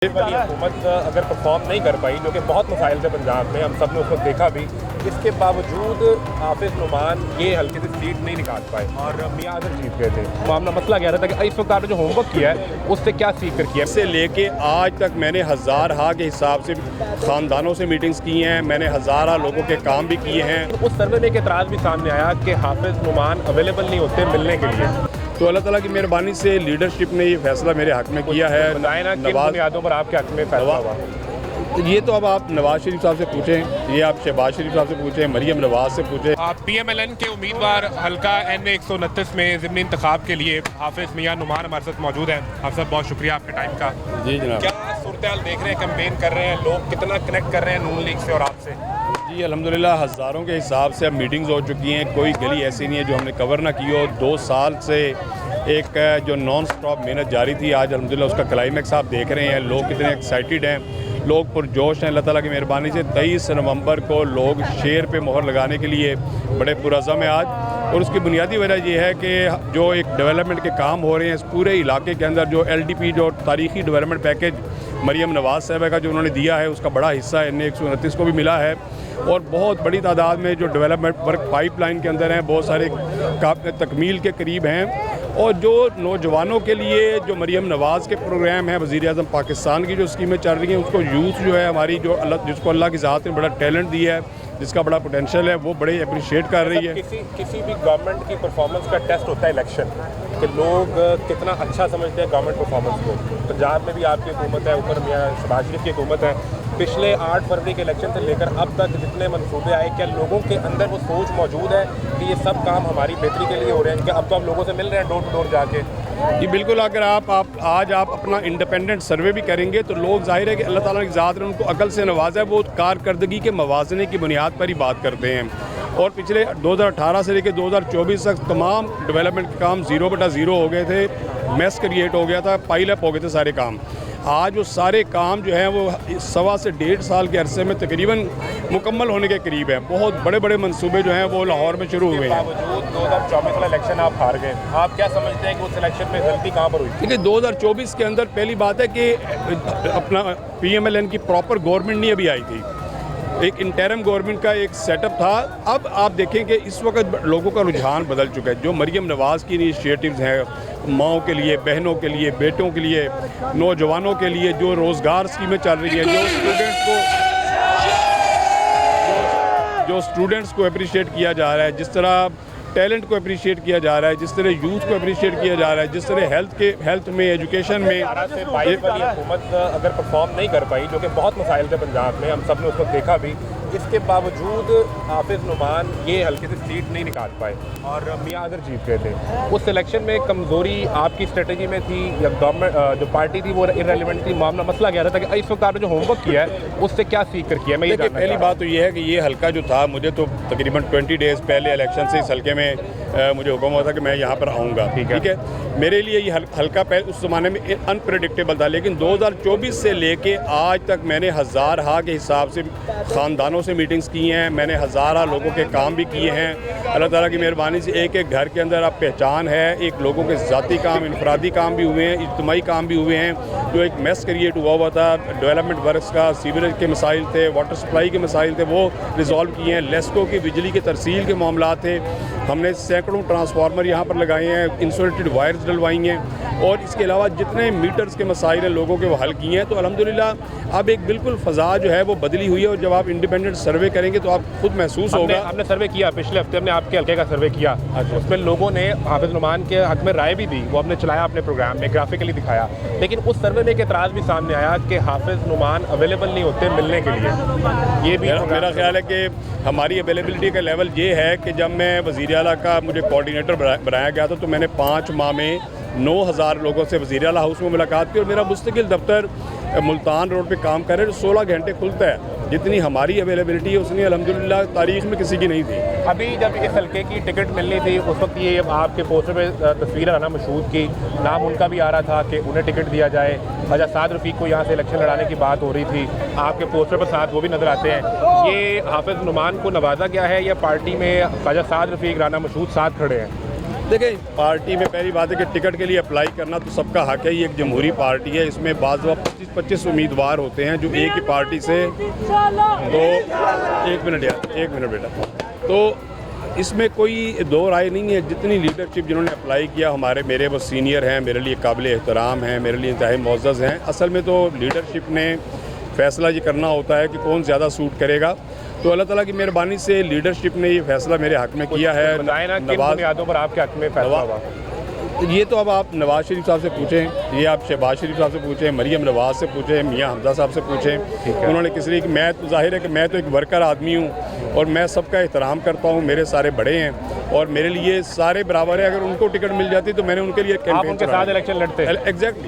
वाली हुकूमत अगर परफॉर्म नहीं कर पाई, जो कि बहुत मसाइल थे पंजाब में, हम सब ने उसको देखा भी, इसके बावजूद हाफिज नुमान ये हल्के से सीट नहीं निकाल पाए और मियां अदर जीत गए थे। मामला मसला कह रहा था कि इस वक्त आपने जो होमवर्क किया है उससे क्या सीख कर किया? से लेके आज तक मैंने हज़ार के हिसाब से ख़ानदानों से मीटिंग्स की हैं, मैंने हज़ार लोगों के काम भी किए हैं। उस सर्वे में एक एतराज़ भी सामने आया कि हाफिज नुमान अवेलेबल नहीं होते मिलने के लिए। तो अल्लाह ताला की मेहरबानी से लीडरशिप ने ये फैसला मेरे हक़ में किया है। बताएं ना किन बुनियादों पर आपके हक़ में फैसला हुआ? ये तो अब आप नवाज शरीफ साहब से पूछें, ये आप शहबाज शरीफ साहब से पूछें, मरियम नवाज से पूछें। PMLN के उम्मीदवार हल्का NA 129 में ज़िमनी इंतखाब के लिए हाफिज मियां नुमान हमारे साथ मौजूद हैं। आप सब बहुत शुक्रिया आपके टाइम का। जी जनाब। क्या सूरत देख रहे हैं, कैंपेन कर रहे हैं लोग, कितना कनेक्ट कर रहे हैं नून लीग से और आपसे? जी अल्हम्दुलिल्लाह हज़ारों के हिसाब से अब मीटिंग्स हो चुकी हैं, कोई गली ऐसी नहीं है जो हमने कवर ना की हो। 2 साल से एक जो नॉन स्टॉप मेहनत जारी थी, आज अल्हम्दुलिल्लाह उसका क्लाइमेक्स आप देख रहे हैं। लोग कितने एक्साइटेड हैं, लोग पुरजोश हैं। अल्लाह ताला की मेहरबानी से 23 नवंबर को लोग शेर पे मोहर लगाने के लिए बड़े पुरज़म है आज। और उसकी बुनियादी वजह यह है कि जो एक डेवलपमेंट के काम हो रहे हैं इस पूरे इलाके के अंदर, जो LDP जो तारीखी डेवलपमेंट पैकेज मरियम नवाज साहब का जो उन्होंने दिया है, उसका बड़ा हिस्सा NA 129 को भी मिला है। और बहुत बड़ी तादाद में जो डेवलपमेंट वर्क पाइपलाइन के अंदर हैं, बहुत सारे तकमील के करीब हैं। और जो नौजवानों के लिए जो मरियम नवाज़ के प्रोग्राम हैं, वज़ीर आज़म पाकिस्तान की जो स्कीमें चल रही हैं, उसको यूथ जो है हमारी जो जिसको अल्लाह की ज़ात ने बड़ा टैलेंट दिया है, जिसका बड़ा पोटेंशियल है, वो बड़े अप्रिशिएट कर रही है। किसी भी गवर्नमेंट की परफॉर्मेंस का टेस्ट होता है इलेक्शन, कि लोग कितना अच्छा समझते हैं गवर्नमेंट परफॉर्मेंस को। पंजाब में भी आपकी हुकूमत है, ऊपर मियां शहबाज शरीफ की हुकूमत है। पिछले 8 फरवरी के इलेक्शन से लेकर अब तक जितने मनसूबे आए, क्या लोगों के अंदर वो सोच मौजूद है कि ये सब काम हमारी बेहतरी के लिए हो रहे हैं? कि अब तो आप लोगों से मिल रहे हैं डोर टू डोर जाके? ये बिल्कुल, अगर आप आज अपना इंडिपेंडेंट सर्वे भी करेंगे तो लोग जाहिर है कि अल्लाह ताला की ज़ात ने उनको अकल से नवाजा है, वो कारकर्दगी के मवाज़ने की बुनियाद पर ही बात करते हैं। और पिछले 2018 से लेकर 2024 तक तमाम डेवलपमेंट के काम 0/0 हो गए थे, मैस क्रिएट हो गया था, पाइलअप हो गए थे सारे काम। आज वो सारे काम जो हैं वो 1.25 से 1.5 साल के अरसे में तकरीबन मुकम्मल होने के करीब है। बहुत बड़े बड़े मंसूबे जो हैं वो लाहौर में शुरू हुए हैं। बावजूद 2024 वाला इलेक्शन आप हार गए, आप क्या समझते हैं कि उस इलेक्शन में गलती कहाँ पर हुई? देखिए 2024 के अंदर पहली बात है कि अपना PMLN की प्रॉपर गवर्नमेंट नहीं अभी आई थी, एक इंटरम गवर्नमेंट का एक सेटअप था। अब आप देखें कि इस वक्त लोगों का रुझान बदल चुका है। जो मरियम नवाज़ की इनिशिएटिव्स हैं, माओं के लिए, बहनों के लिए, बेटों के लिए, नौजवानों के लिए जो रोज़गार स्कीमें चल रही है, जो स्टूडेंट्स को अप्रिशिएट किया जा रहा है, जिस तरह टैलेंट को अप्रिशिएट किया जा रहा है, जिस तरह यूथ को अप्रिशिएट किया जा रहा है, जिस तरह हेल्थ में, एजुकेशन में। 18 से 22 वाली हुकूमत अगर परफॉर्म नहीं कर पाई, जो कि बहुत मसाइल थे पंजाब में, हम सब ने उसको देखा भी, इसके बावजूद हाफिज नुमान ये हल्के से सीट नहीं निकाल पाए और मियां अदर जीत गए थे। उस इलेक्शन में कमज़ोरी आपकी स्ट्रेटजी में थी या गवर्नमेंट जो पार्टी थी वो इररेलेवेंट थी? मामला मसला कह रहा था कि इस वक्त आपने जो होमवर्क किया है उससे क्या सीख कर किया? मैं ये जानना पहली बात तो ये है कि ये हल्का जो था, मुझे तो तकरीबन 20 डेज़ पहले इलेक्शन से इस हल्के में मुझे हुक्म हुआ था कि मैं यहाँ पर आऊँगा। ठीक है, मेरे लिए ये हल्का उस ज़माने में अनप्रेडिक्टेबल था। लेकिन 2024 से लेके आज तक मैंने हज़ार के हिसाब से ख़ानदानों से मीटिंग्स की हैं, मैंने हज़ार लोगों के काम भी किए हैं। अल्लाह ताला की मेहरबानी से एक घर के अंदर अब पहचान है, एक लोगों के ज़ाती काम, इनफरादी काम भी हुए हैं, इज्तिमाई काम भी हुए हैं। जो एक मैस क्रिएट हुआ था डेवलपमेंट वर्क्स का, सीवरेज के मसाइल थे, वाटर सप्लाई के मसाइल थे, वो रिजॉल्व किए हैं। लेस्को की बिजली की तरसील के मामला थे, हमने सैकड़ों ट्रांसफार्मर यहाँ पर लगाए हैं, इंसुलेटेड वायर्स डलवाई हैं। और इसके अलावा जितने मीटर्स के मसाइल हैं लोगों के वो हल किए हैं। तो अल्हम्दुलिल्लाह अब एक बिल्कुल फ़ज़ा जो है वो बदली हुई है। और जब आप इंडिपेंडेंट सर्वे करेंगे तो आप खुद महसूस होगा। आपने सर्वे किया, पिछले हफ्ते हमने आपके हल्के का सर्वे किया, उसमें लोगों ने हाफिज नुमान के हक में राय भी दी, वो हमने चलाया अपने प्रोग्राम में, ग्राफिकली दिखाया। लेकिन उस सर्वे में एक एतराज़ भी सामने आया कि हाफिज नुमान अवेलेबल नहीं होते मिलने के लिए। ये भी मेरा ख्याल है कि हमारी अवेलेबिलिटी का लेवल ये है कि जब मैं वज़ीर आला का मुझे कोऑर्डिनेटर बनाया गया था तो मैंने 5 माह में 9000 लोगों से वज़ीर आला हाउस में मुलाकात की। और मेरा मुस्तकिल दफ्तर मुल्तान रोड पे काम कर रहे हैं, 16 घंटे खुलता है। जितनी हमारी अवेलेबिलिटी है उसने अल्हम्दुलिल्लाह तारीख में किसी की नहीं थी। अभी जब इस हल्के की टिकट मिलनी थी उस वक्त ये आपके पोस्टर पे तस्वीर आना मशहूर की, नाम उनका भी आ रहा था कि उन्हें टिकट दिया जाए। ख्वाजा साद रफ़ीक को यहाँ से इलेक्शन लड़ाने की बात हो रही थी, आपके पोस्टर पर साथ वो भी नज़र आते हैं। ये हाफिज नुमान को नवाजा गया है या पार्टी में ख्वाजा साद रफ़ीक, राना मशहूद साथ खड़े हैं? देखिए, पार्टी में पहली बात है कि टिकट के लिए अप्लाई करना तो सबका हक है। ये एक जमहूरी पार्टी है, इसमें बाज़ 25 उम्मीदवार होते हैं जो एक ही पार्टी से। तो एक मिनट बेटा। तो इसमें कोई दो राय नहीं है। जितनी लीडरशिप जिन्होंने अप्लाई किया, मेरे वो सीनियर हैं, मेरे लिए काबिल एहतराम हैं, मेरे लिए इंतहाई मुअज़्ज़ज़ हैं। असल में तो लीडरशिप ने फ़ैसला ये करना होता है कि कौन ज़्यादा सूट करेगा। तो अल्लाह ताला की मेहरबानी से लीडरशिप ने ये फ़ैसला मेरे हक़ में किया है। बताएं ना किन बुनियादों पर आपके हक़ में फैसला हुआ? ये तो अब आप नवाज़ शरीफ साहब से पूछें, ये आप शहबाज शरीफ साहब से पूछें, मरियम नवाज़ से पूछें, मियां हमजा साहब से पूछें। उन्होंने किस लिए, मैं तो ज़ाहिर है कि मैं तो एक वर्कर आदमी हूँ और मैं सबका एहतराम करता हूँ। मेरे सारे बड़े हैं और मेरे लिए सारे बराबर है। अगर उनको टिकट मिल जाती तो मैंने उनके लिए आप उनके साथ इलेक्शन लड़ते? एग्जैक्टली।